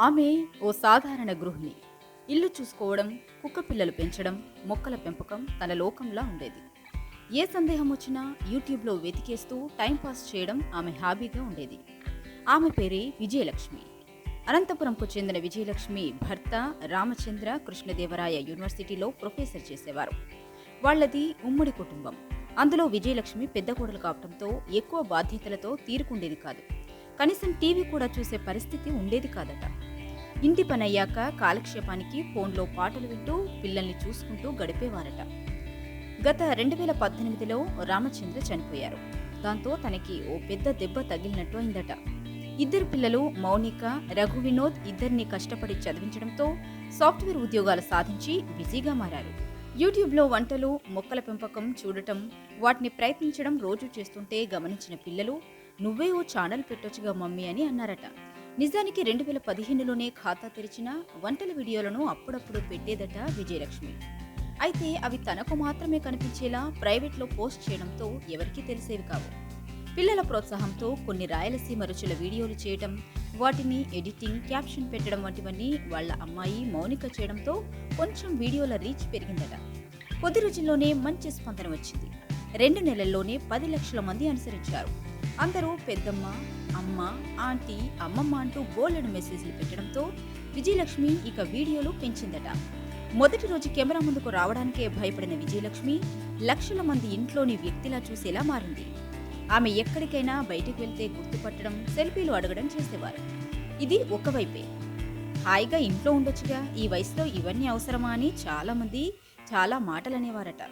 ఆమె ఓ సాధారణ గృహిణి. ఇల్లు చూసుకోవడం, కుక్క పిల్లలు పెంచడం, మొక్కల పెంపకం తన లోకంలా ఉండేది. ఏ సందేహం వచ్చినా యూట్యూబ్లో వెతికేస్తూ టైంపాస్ చేయడం ఆమె హాబీగా ఉండేది. ఆమె పేరే విజయలక్ష్మి. అనంతపురంకు చెందిన విజయలక్ష్మి భర్త రామచంద్ర కృష్ణదేవరాయ యూనివర్సిటీలో ప్రొఫెసర్ చేసేవారు. వాళ్లది ఉమ్మడి కుటుంబం. అందులో విజయలక్ష్మి పెద్ద కోడలు కావడంతో ఎక్కువ బాధ్యతలతో తీరుకుండేది కాదు. కనీసం టీవీ కూడా చూసే పరిస్థితి ఉండేది కాదట. ఇంటి పని అయ్యాక కాలక్షేపానికి ఫోన్లో పాటలు వింటూ పిల్లల్ని చూసుకుంటూ గడిపేవారట. గత 2018లో రామచంద్ర చనిపోయారు. దాంతో తనకి ఓ పెద్ద దెబ్బ తగిలినట్టు అయిందట. ఇద్దరు పిల్లలు మౌనిక, రఘు వినోద్ ఇద్దరిని కష్టపడి చదివించడంతో సాఫ్ట్వేర్ ఉద్యోగాలు సాధించి బిజీగా మారారు. యూట్యూబ్లో వంటలు, మొక్కల పెంపకం చూడటం, వాటిని ప్రయత్నించడం రోజు చేస్తుంటే గమనించిన పిల్లలు, నువ్వే ఓ ఛానల్ పెట్టొచ్చుగా మమ్మీ అని అన్నారట. నిజానికి 2015లోనే ఖాతా తెరిచిన వంటల వీడియోలను అప్పుడప్పుడు పెట్టేదట విజయలక్ష్మి. అయితే అవి తనకు మాత్రమే కనిపించేలా ప్రైవేట్లో పోస్ట్ చేయడంతో ఎవరికీ తెలిసేవి కావు. పిల్లల ప్రోత్సాహంతో కొన్ని రాయలసీమ రుచుల వీడియోలు చేయడం, వాటిని ఎడిటింగ్, క్యాప్షన్ పెట్టడం వంటివన్నీ వాళ్ల అమ్మాయి మౌనిక చేయడంతో కొంచెం వీడియోల రీచ్ పెరిగిందట. కొద్ది రోజుల్లోనే మంచి స్పందన వచ్చింది. 2 నెలల్లోనే 10 లక్షల మంది అనుసరించారు. అందరూ పెద్దమ్మ, అమ్మ, ఆంటీ, అమ్మమ్మ అంటూ బోలెడు మెసేజ్లు పెట్టడంతో విజయలక్ష్మి ఇక వీడియోలు పెంచిందట. మొదటి రోజు కెమెరా ముందుకు రావడానికే భయపడిన విజయలక్ష్మి లక్షల మంది ఇంట్లోని వ్యక్తిలా చూసేలా మారింది. ఆమె ఎక్కడికైనా బయటికి వెళ్తే గుర్తుపట్టడం, సెల్ఫీలు అడగడం చేసేవారు. ఇది ఒకవైపే. హాయిగా ఇంట్లో ఉండొచ్చుగా, ఈ వయసులో ఇవన్నీ అవసరమా అని చాలామంది చాలా మాటలనేవారట.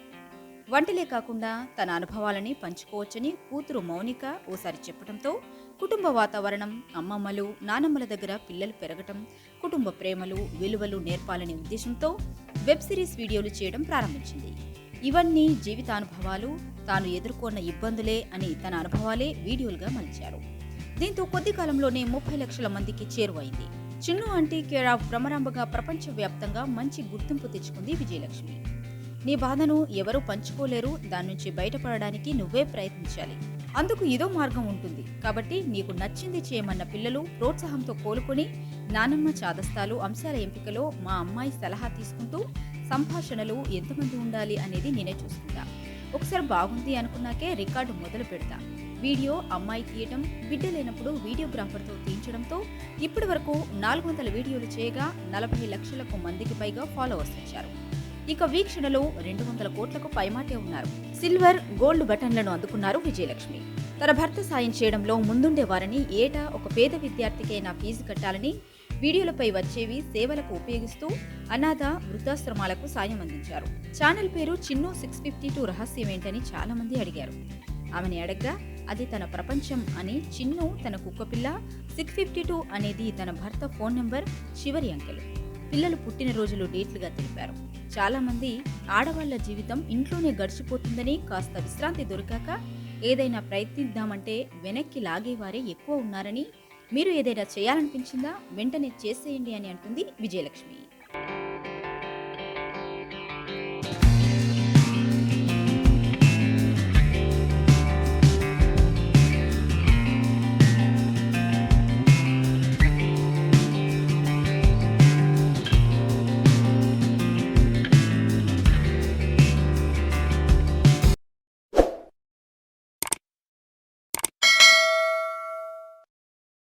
వంటలే కాకుండా తన అనుభవాలని పంచుకోవచ్చని కూతురు మౌనిక ఓసారి చెప్పడంతో కుటుంబ వాతావరణం, అమ్మమ్మలు, నానమ్మల దగ్గర పిల్లలు పెరగటం, కుటుంబ ప్రేమలు, విలువలు నేర్పాలనే ఉద్దేశంతో వెబ్ సిరీస్ వీడియోలు చేయడం ప్రారంభించింది. ఇవన్నీ జీవితానుభవాలు, తాను ఎదుర్కొన్న ఇబ్బందులే అని తన అనుభవాలే వీడియోలుగా మలిచారు. దీంతో కొద్ది కాలంలోనే 30 లక్షల మందికి చేరువైంది. చిన్ను ఆంటీ కేర్ ఆఫ్ భ్రమరాంబగా ప్రపంచవ్యాప్తంగా మంచి గుర్తింపు తెచ్చుకుంది విజయలక్ష్మి. నీ బాధను ఎవరూ పంచుకోలేరు, దాని నుంచి బయటపడడానికి నువ్వే ప్రయత్నించాలి. అందుకు ఇదో మార్గం ఉంటుంది. కాబట్టి నీకు నచ్చింది చేయమన్న పిల్లలు ప్రోత్సాహంతో కోలుకొని, నానమ్మ చాదస్తాలు, అంశాల ఎంపికలో మా అమ్మాయి సలహా తీసుకుంటూ సంభాషణలు ఎంతమంది ఉండాలి అనేది నేనే చూసుకుంటా. ఒకసారి బాగుంది అనుకున్నాకే రికార్డు మొదలు పెడతా. వీడియో అమ్మాయి తీయటం, బిడ్డ లేనప్పుడు వీడియోగ్రాఫర్తో తీయించడంతో ఇప్పటి వరకు 400 వీడియోలు చేయగా 40 లక్షలకు మందికి పైగా ఫాలోవర్స్ వచ్చారు. ఇక వీక్షణలో 200 కోట్లకు పైమాటే ఉన్నారు. సిల్వర్, గోల్డ్ బటన్లను అందుకున్నారు విజయలక్ష్మి. తన భర్త సాయం చేయడంలో ముందుండేవారని, ఏటా ఒక పేద విద్యార్థికైనా ఫీజు కట్టాలని వీడియోలపై వచ్చేవి సేవలకు ఉపయోగిస్తూ అనాథ, వృద్ధాశ్రమాలకు సాయం అందించారు. ఛానల్ పేరు చిన్ను 652 రహస్యమేంటని చాలా మంది అడిగారు. ఆమెని అడగ్గా అది తన ప్రపంచం అని, చిన్ను తన కుక్కపిల్ల, 652 అనేది తన భర్త ఫోన్ నెంబర్, చివరి అంకెలు. పిల్లలు పుట్టినరోజులు డేట్లుగా తెలిపారు. చాలా మంది ఆడవాళ్ల జీవితం ఇంట్లోనే గడిచిపోతుందని, కాస్త విశ్రాంతి దొరికాక ఏదైనా ప్రయత్నిద్దామంటే వెనక్కి లాగేవారే ఎక్కువ ఉన్నారని, మీరు ఏదైనా చేయాలనిపించిందా వెంటనే చేసేయండి అని అంటుంది విజయలక్ష్మి.